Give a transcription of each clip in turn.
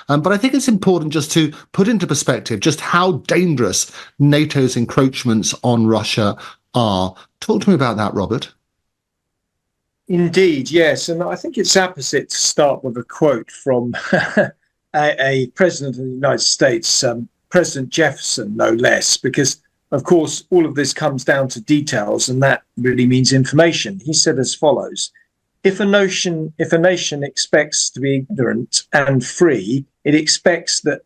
But I think it's important just to put into perspective just how dangerous NATO's encroachments on Russia are. Talk to me about that, Robert. Indeed, yes. And I think it's apposite to start with a quote from a president of the United States, President Jefferson, no less, because, of course, all of this comes down to details, and that really means information. He said as follows: if a nation expects to be ignorant and free, it expects that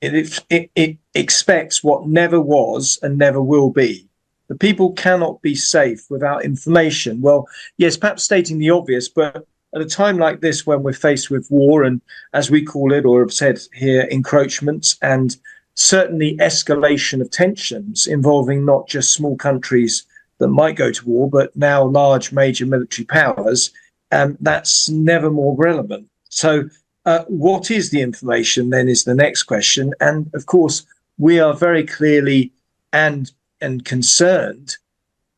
it expects what never was and never will be. The people cannot be safe without information. Well, yes, perhaps stating the obvious, but at a time like this, when we're faced with war and, as we call it, or have said here, encroachments, and certainly escalation of tensions involving not just small countries that might go to war, but now large major military powers, that's never more relevant. So what is the information then is the next question. And of course, we are very clearly and concerned,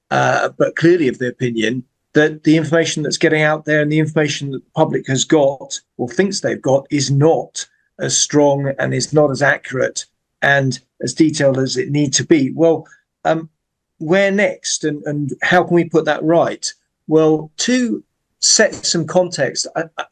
but clearly of the opinion that the information that's getting out there and the information that the public has got or thinks they've got is not as strong and is not as accurate and as detailed as it needs to be. Well, where next, and how can we put that right? Well, to set some context,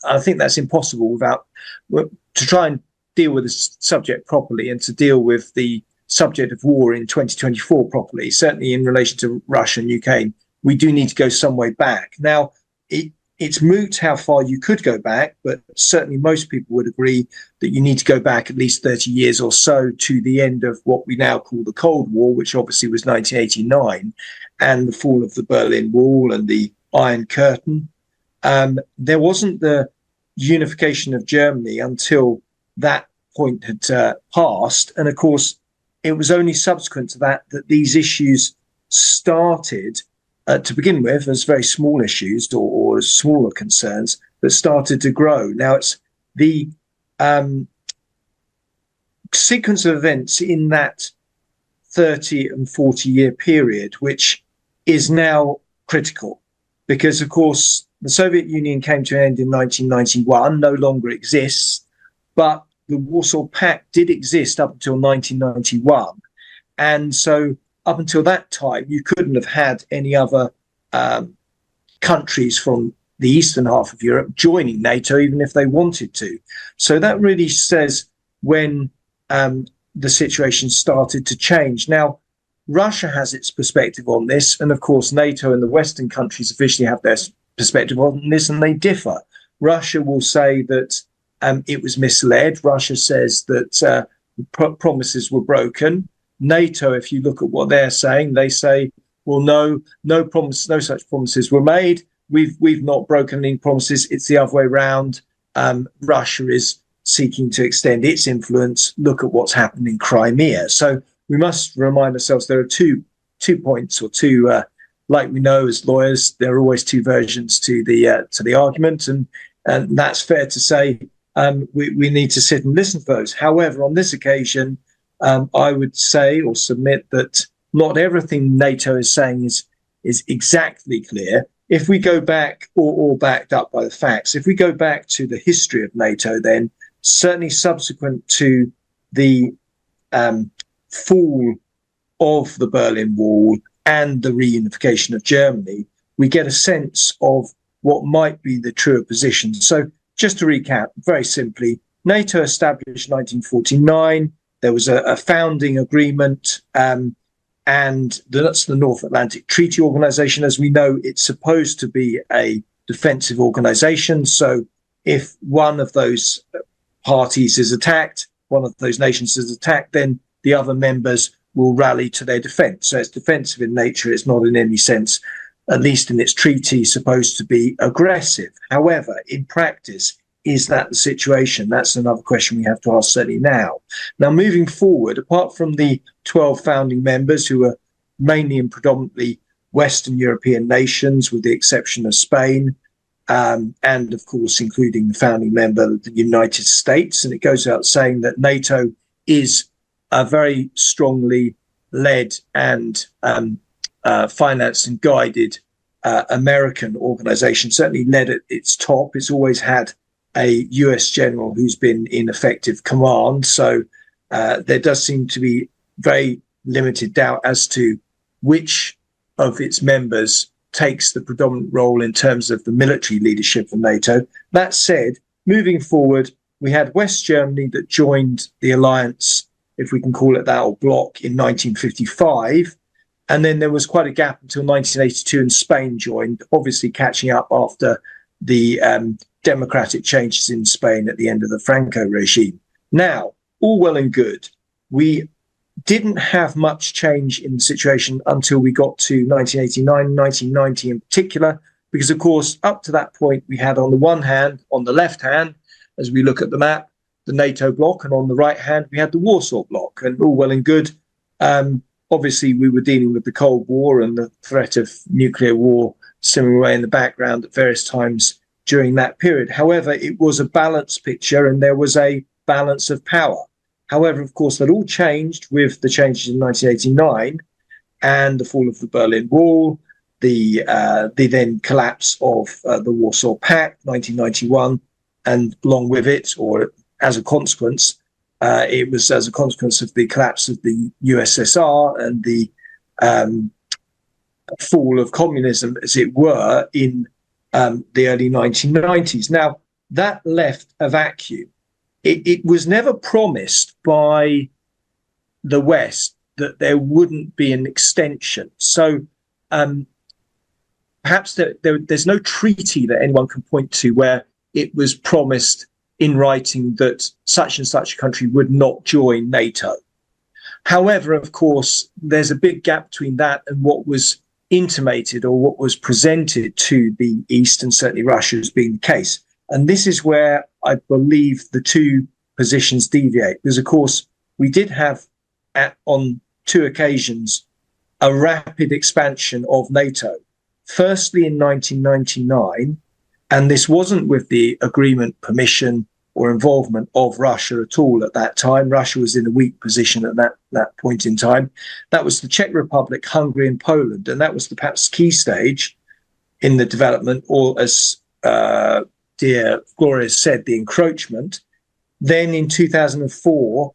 I think that's impossible to try and deal with this subject properly and to deal with the subject of war in 2024 properly, certainly in relation to Russia and Ukraine. We do need to go some way back. Now, it's moot how far you could go back, but certainly most people would agree that you need to go back at least 30 years or so to the end of what we now call the Cold War, which obviously was 1989, and the fall of the Berlin Wall and the Iron Curtain. There wasn't the unification of Germany until that point had passed. And of course, it was only subsequent to that these issues started to begin with as very small issues or as smaller concerns that started to grow. Now, it's the sequence of events in that 30 and 40-year period, which is now critical because, of course, the Soviet Union came to an end in 1991, no longer exists, but the Warsaw Pact did exist up until 1991. And so up until that time, you couldn't have had any other countries from the eastern half of Europe joining NATO, even if they wanted to. So that really says when the situation started to change. Now, Russia has its perspective on this. And of course, NATO and the Western countries officially have their perspective on this, and they differ. Russia will say that it was misled. Russia says that promises were broken. NATO, if you look at what they're saying, they say, well, no such promises were made. We've not broken any promises. It's the other way around. Russia is seeking to extend its influence. Look at what's happened in Crimea. So we must remind ourselves there are two points or two. Like we know as lawyers, there are always two versions to the argument, and that's fair to say. We need to sit and listen to those. However, on this occasion, I would say or submit that not everything NATO is saying is exactly clear. If we go back, or backed up by the facts, if we go back to the history of NATO, then certainly subsequent to the fall of the Berlin Wall and the reunification of Germany, we get a sense of what might be the truer position. So just to recap, very simply, NATO established in 1949. There was a founding agreement, and that's the North Atlantic Treaty Organization. As we know, it's supposed to be a defensive organization. So if one of those parties is attacked, one of those nations is attacked, then the other members will rally to their defense. So it's defensive in nature. It's not in any sense, at least in its treaty, supposed to be aggressive. However, in practice, is that the situation? That's another question we have to ask certainly now. Now, moving forward, apart from the 12 founding members who are mainly and predominantly Western European nations, with the exception of Spain, and of course, including the founding member, the United States, and it goes without saying that NATO is a very strongly led and financed and guided American organization, certainly led at its top. It's always had a US general who's been in effective command. So there does seem to be very limited doubt as to which of its members takes the predominant role in terms of the military leadership of NATO. That said, moving forward, we had West Germany that joined the alliance, if we can call it that, or bloc, in 1955. And then there was quite a gap until 1982, and Spain joined, obviously catching up after the democratic changes in Spain at the end of the Franco regime. Now, all well and good. We didn't have much change in the situation until we got to 1989, 1990 in particular, because, of course, up to that point, we had on the one hand, on the left hand, as we look at the map, the NATO bloc, and on the right hand, we had the Warsaw bloc, and all well and good. Obviously, we were dealing with the Cold War and the threat of nuclear war simmering away in the background at various times during that period. However, it was a balanced picture and there was a balance of power. However, of course, that all changed with the changes in 1989 and the fall of the Berlin Wall, the then collapse of the Warsaw Pact, 1991, and along with it, or as a consequence, it was as a consequence of the collapse of the USSR and the fall of communism, as it were, in the early 1990s. Now, that left a vacuum. It was never promised by the West that there wouldn't be an extension. So perhaps there's no treaty that anyone can point to where it was promised in writing that such and such a country would not join NATO. However, of course, there's a big gap between that and what was intimated or what was presented to the East, and certainly Russia, as being the case. And this is where I believe the two positions deviate, because, of course, we did have on two occasions a rapid expansion of NATO. Firstly, in 1999, and this wasn't with the agreement, permission, or involvement of Russia at all at that time. Russia was in a weak position at that point in time. That was the Czech Republic, Hungary, and Poland, and that was the perhaps key stage in the development, or as dear Gloria said, the encroachment. Then in 2004,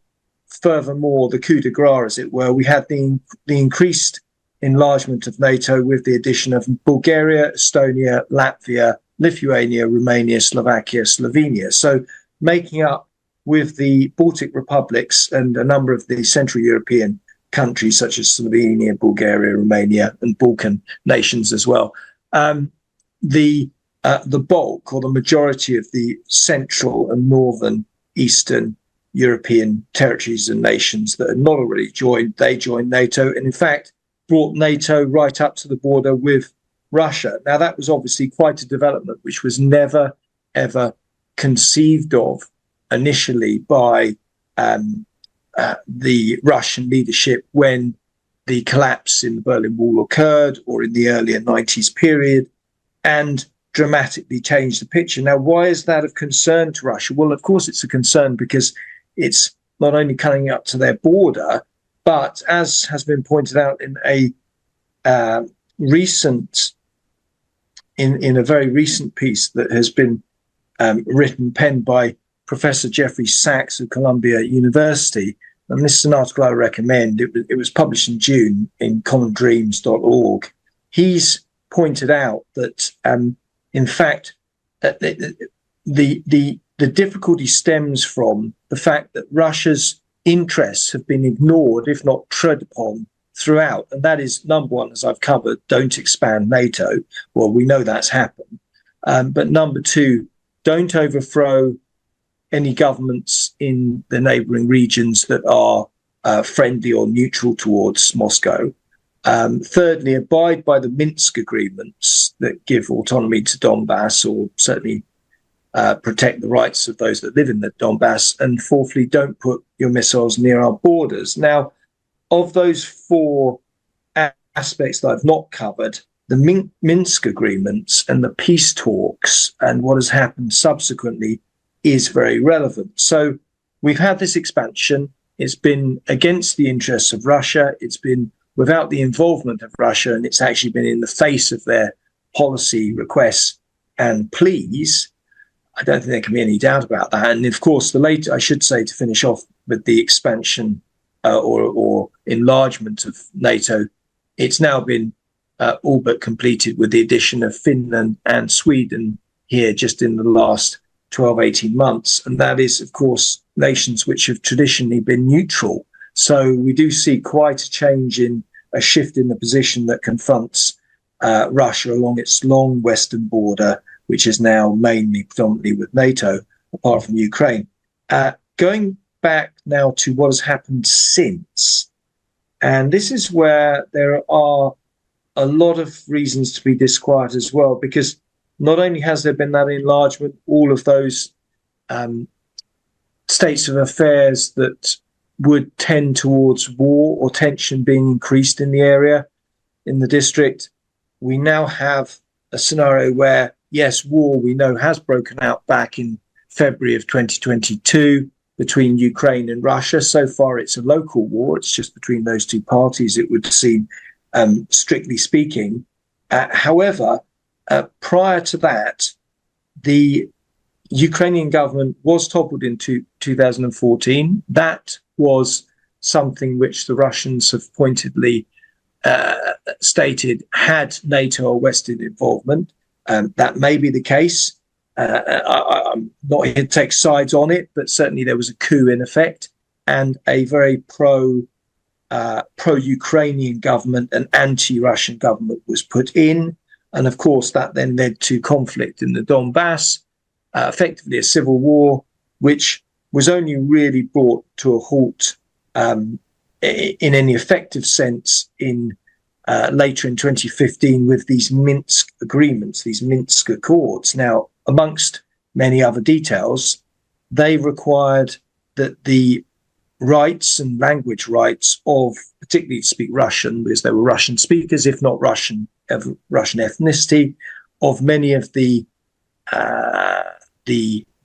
furthermore, the coup de grace, as it were, we had the increased enlargement of NATO with the addition of Bulgaria, Estonia, Latvia, Lithuania, Romania, Slovakia, Slovenia. So making up with the Baltic republics and a number of the Central European countries such as Slovenia, Bulgaria, Romania, and Balkan nations as well. The bulk, or the majority, of the Central and Northern Eastern European territories and nations that had not already joined, they joined NATO, and in fact brought NATO right up to the border with Russia. Now, that was obviously quite a development which was never, ever conceived of initially by the Russian leadership when the collapse in the Berlin Wall occurred, or in the earlier 90s period, and dramatically changed the picture. Now, why is that of concern to Russia? Well, of course, it's a concern because it's not only coming up to their border, but as has been pointed out in a very recent piece that has been penned by Professor Jeffrey Sachs of Columbia University, and this is an article I recommend. It was published in June in commondreams.org. He's pointed out that, in fact, the difficulty stems from the fact that Russia's interests have been ignored, if not tread upon, throughout. And that is, number one, as I've covered, don't expand NATO. Well, we know that's happened. But number two, don't overthrow any governments in the neighboring regions that are friendly or neutral towards Moscow. Thirdly, abide by the Minsk agreements that give autonomy to Donbass, or certainly protect the rights of those that live in the Donbass. And fourthly, don't put your missiles near our borders. Now, of those four aspects that I've not covered, the Minsk agreements and the peace talks and what has happened subsequently is very relevant. So we've had this expansion. It's been against the interests of Russia. It's been without the involvement of Russia, and it's actually been in the face of their policy requests and pleas. I don't think there can be any doubt about that. And of course, the later, I should say, to finish off with the expansion or enlargement of NATO, it's now been all but completed with the addition of Finland and Sweden here just in the last 12, 18 months. And that is, of course, nations which have traditionally been neutral. So we do see quite a change in a shift in the position that confronts Russia along its long western border, which is now mainly predominantly with NATO, apart from Ukraine. Going back now to what has happened since, and this is where there are a lot of reasons to be disquiet as well, because not only has there been that enlargement, all of those states of affairs that would tend towards war or tension being increased in the area, in the district, we now have a scenario where, yes, war we know has broken out back in February of 2022 between Ukraine and Russia. So far, it's a local war. It's just between those two parties, it would seem, strictly speaking. However, prior to that, the Ukrainian government was toppled in 2014. That was something which the Russians have pointedly stated had NATO or Western involvement. That may be the case. I'm not here to take sides on it, but certainly there was a coup in effect, and a very pro-Ukrainian government and anti-Russian government was put in. And of course, that then led to conflict in the Donbass, effectively a civil war, which was only really brought to a halt in any effective sense in later in 2015 with these Minsk agreements, these Minsk Accords. Now, amongst many other details, they required that the rights and language rights of, particularly to speak Russian, because there were Russian speakers, if not Russian ethnicity, of many of the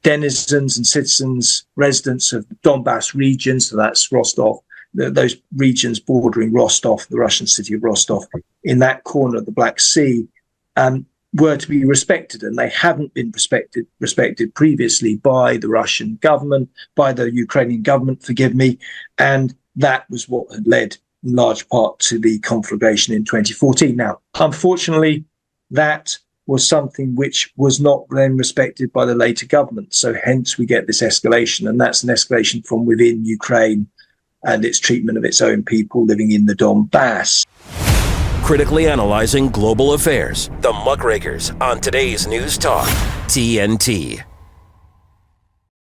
denizens and citizens, residents of the Donbass region, so that's Rostov, those regions bordering Rostov, the Russian city of Rostov, in that corner of the Black Sea, were to be respected, and they hadn't been respected previously by the Russian government, by the Ukrainian government, forgive me, and that was what had led in large part to the conflagration in 2014. Now, unfortunately, that was something which was not then respected by the later government, so hence we get this escalation, and that's an escalation from within Ukraine and its treatment of its own people living in the Donbass. Critically analyzing global affairs, the Muckrakers on today's News Talk, TNT.